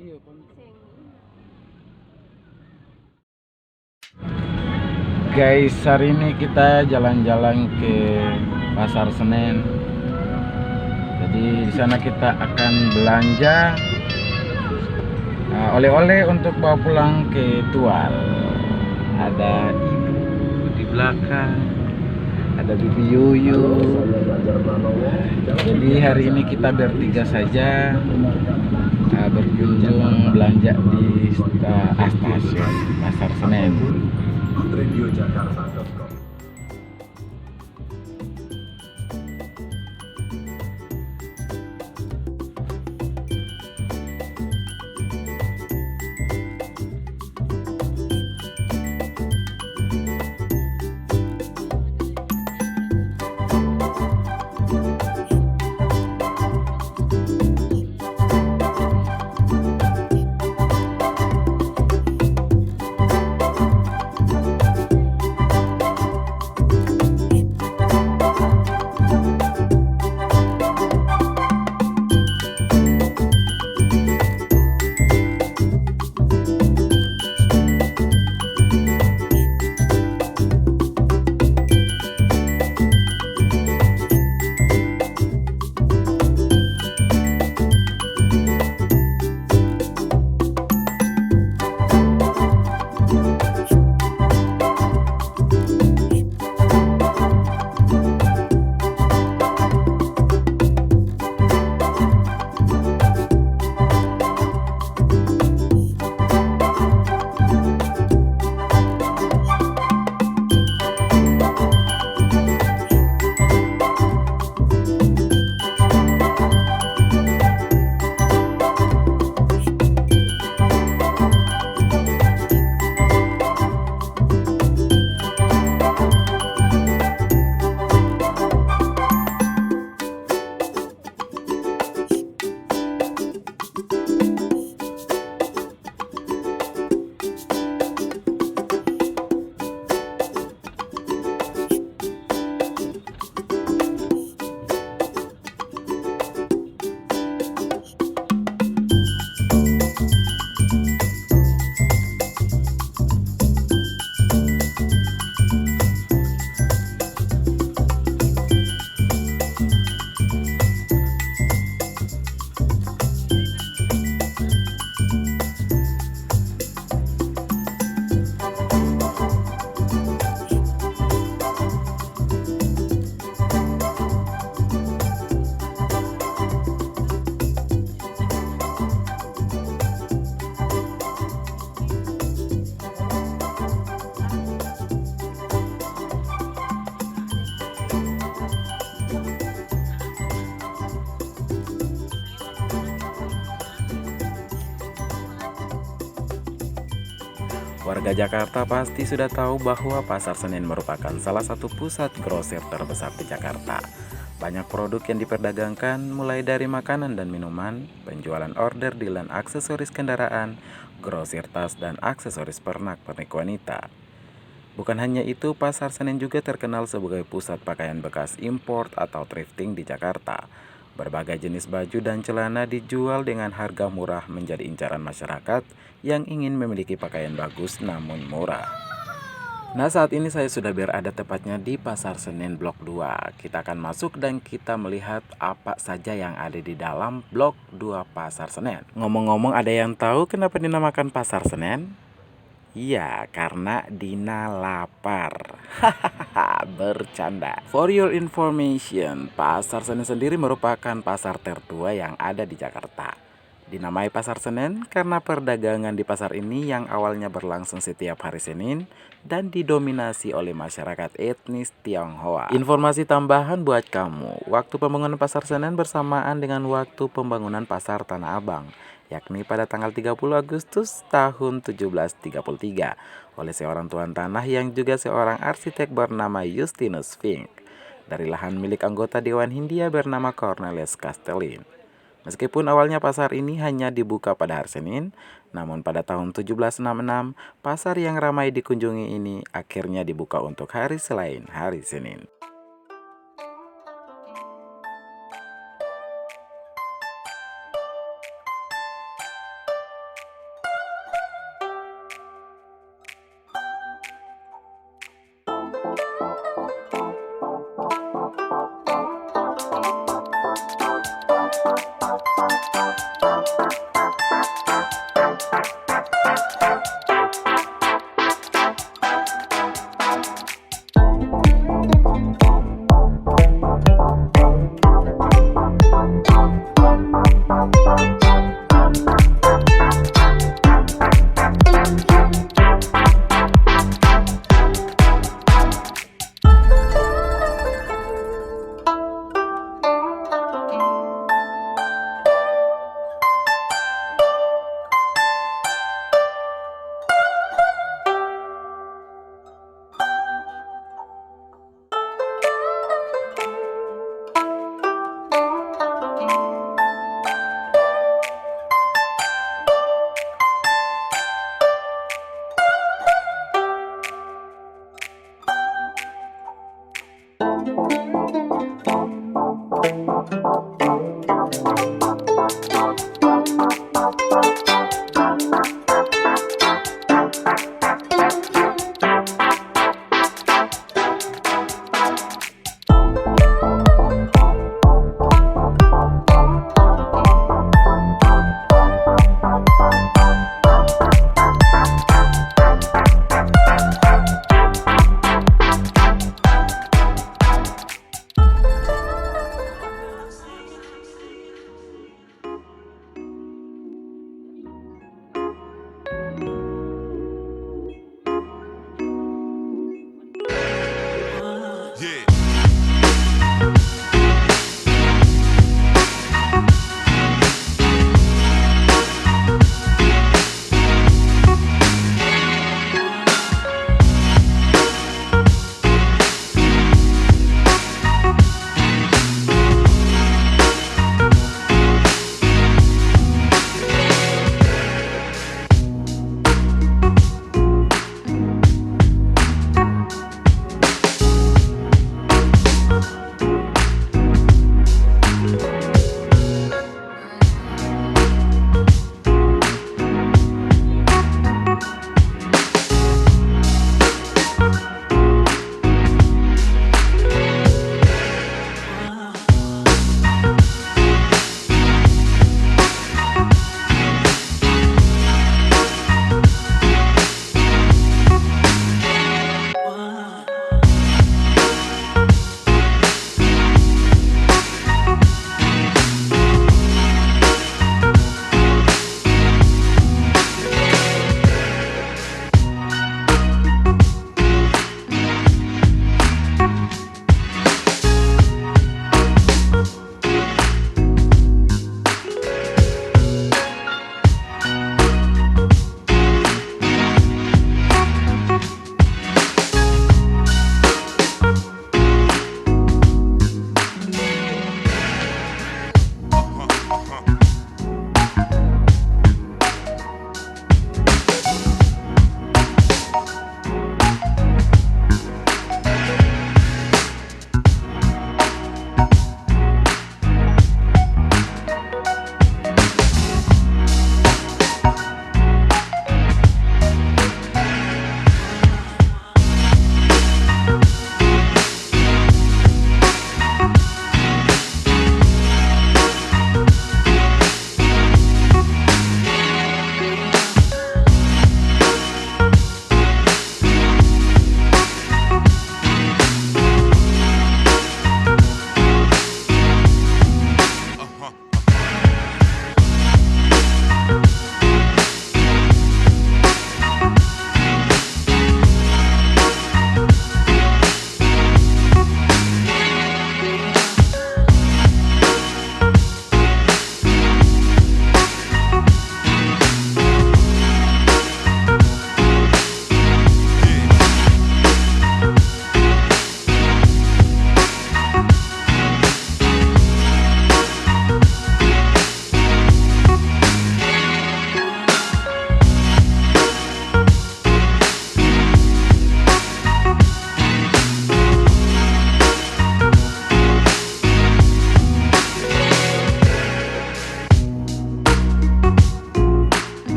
Iya, guys, hari ini kita jalan-jalan ke Pasar Senen. Jadi di sana kita akan belanja oleh-oleh untuk bawa pulang ke Tual. Ada ibu di belakang, ada bibi Yuyu. Jadi hari ini kita bertiga saja berkunjung belanja di stasiun Pasar Senen. radiojakarta.com. Warga Jakarta pasti sudah tahu bahwa Pasar Senen merupakan salah satu pusat grosir terbesar di Jakarta. Banyak produk yang diperdagangkan mulai dari makanan dan minuman, penjualan order dan aksesoris kendaraan, grosir tas dan aksesoris pernak-pernik wanita. Bukan hanya itu, Pasar Senen juga terkenal sebagai pusat pakaian bekas import atau thrifting di Jakarta. Berbagai jenis baju dan celana dijual dengan harga murah menjadi incaran masyarakat yang ingin memiliki pakaian bagus namun murah. Nah, saat ini saya sudah berada tepatnya di Pasar Senen Blok 2. Kita akan masuk dan kita melihat apa saja yang ada di dalam Blok 2 Pasar Senen. Ngomong-ngomong, ada yang tahu kenapa dinamakan Pasar Senen? Iya, karena Dina lapar. Hahaha, bercanda. For your information, Pasar Senen sendiri merupakan pasar tertua yang ada di Jakarta. Dinamai Pasar Senen karena perdagangan di pasar ini yang awalnya berlangsung setiap hari Senin dan didominasi oleh masyarakat etnis Tionghoa. Informasi tambahan buat kamu, waktu pembangunan Pasar Senen bersamaan dengan waktu pembangunan Pasar Tanah Abang, yakni pada tanggal 30 Agustus tahun 1733 oleh seorang tuan tanah yang juga seorang arsitek bernama Justinus Fink dari lahan milik anggota Dewan Hindia bernama Cornelis Castellin. Meskipun awalnya pasar ini hanya dibuka pada hari Senin, Namun pada tahun 1766, pasar yang ramai dikunjungi ini akhirnya dibuka untuk hari selain hari Senin.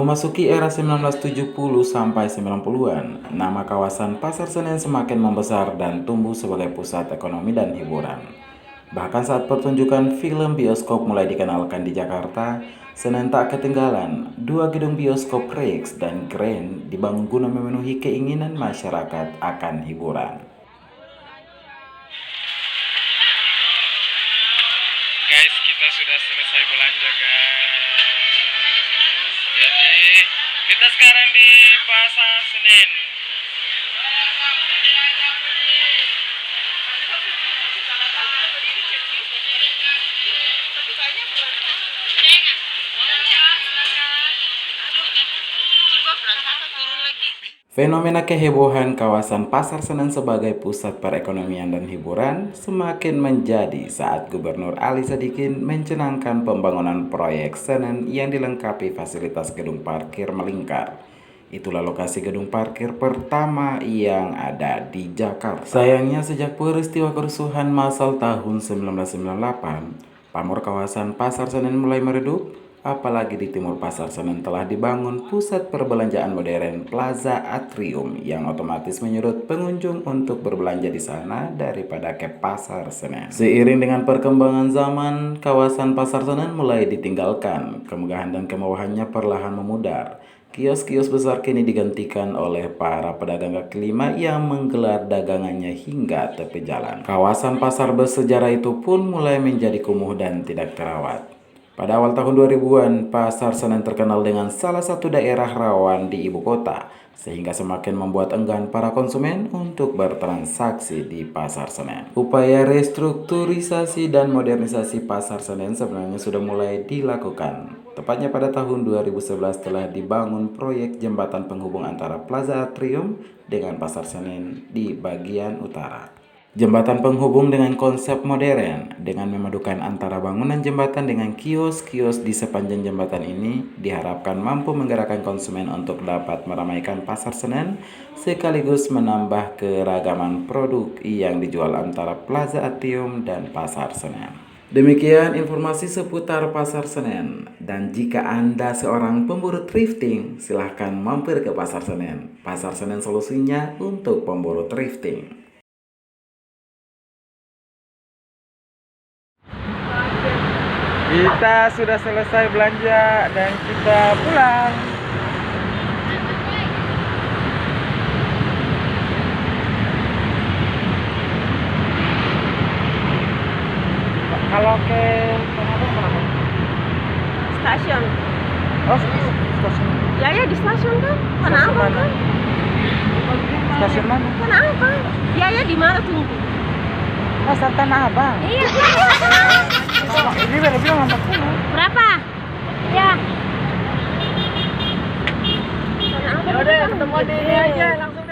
Memasuki era 1970 sampai 90-an, nama kawasan Pasar Senen semakin membesar dan tumbuh sebagai pusat ekonomi dan hiburan. Bahkan saat pertunjukan film bioskop mulai dikenalkan di Jakarta, Senen tak ketinggalan. 2 gedung bioskop Rex dan Grand dibangun guna memenuhi keinginan masyarakat akan hiburan. Guys, kita sudah selesai belanja guys. Jadi kita sekarang di Pasar Senen. Fenomena kehebohan kawasan Pasar Senen sebagai pusat perekonomian dan hiburan semakin menjadi saat Gubernur Ali Sadikin mencanangkan pembangunan proyek Senen yang dilengkapi fasilitas gedung parkir melingkar. Itulah lokasi gedung parkir pertama yang ada di Jakarta. Sayangnya sejak peristiwa kerusuhan massal tahun 1998, pamor kawasan Pasar Senen mulai meredup. Apalagi di timur Pasar Senen telah dibangun pusat perbelanjaan modern Plaza Atrium yang otomatis menyurut pengunjung untuk berbelanja di sana daripada ke Pasar Senen. Seiring dengan perkembangan zaman, kawasan Pasar Senen mulai ditinggalkan. Kemegahan dan kemewahannya perlahan memudar. Kios-kios besar kini digantikan oleh para pedagang kaki lima yang menggelar dagangannya hingga tepi jalan. Kawasan pasar bersejarah itu pun mulai menjadi kumuh dan tidak terawat. Pada awal tahun 2000-an, Pasar Senen terkenal dengan salah satu daerah rawan di ibu kota, sehingga semakin membuat enggan para konsumen untuk bertransaksi di Pasar Senen. Upaya restrukturisasi dan modernisasi Pasar Senen sebenarnya sudah mulai dilakukan. Tepatnya pada tahun 2011 telah dibangun proyek jembatan penghubung antara Plaza Atrium dengan Pasar Senen di bagian utara. Jembatan penghubung dengan konsep modern dengan memadukan antara bangunan jembatan dengan kios-kios di sepanjang jembatan ini diharapkan mampu menggerakkan konsumen untuk dapat meramaikan Pasar Senen sekaligus menambah keragaman produk yang dijual antara Plaza Atrium dan Pasar Senen. Demikian informasi seputar Pasar Senen. Dan jika Anda seorang pemburu thrifting, silahkan mampir ke Pasar Senen. Pasar Senen solusinya untuk pemburu thrifting. Kita sudah selesai belanja dan kita pulang. Kalau ke mana? Stasiun. Oh, stasiun. Ya di stasiun kan? Kenapa kan? Stasiun mana? Kenapa? Ya di mana tunggu? Pasar Tanah Abang. Iya. Ini baru bilang 40. Berapa? Ya. Ya udah, ketemu di ini aja langsung.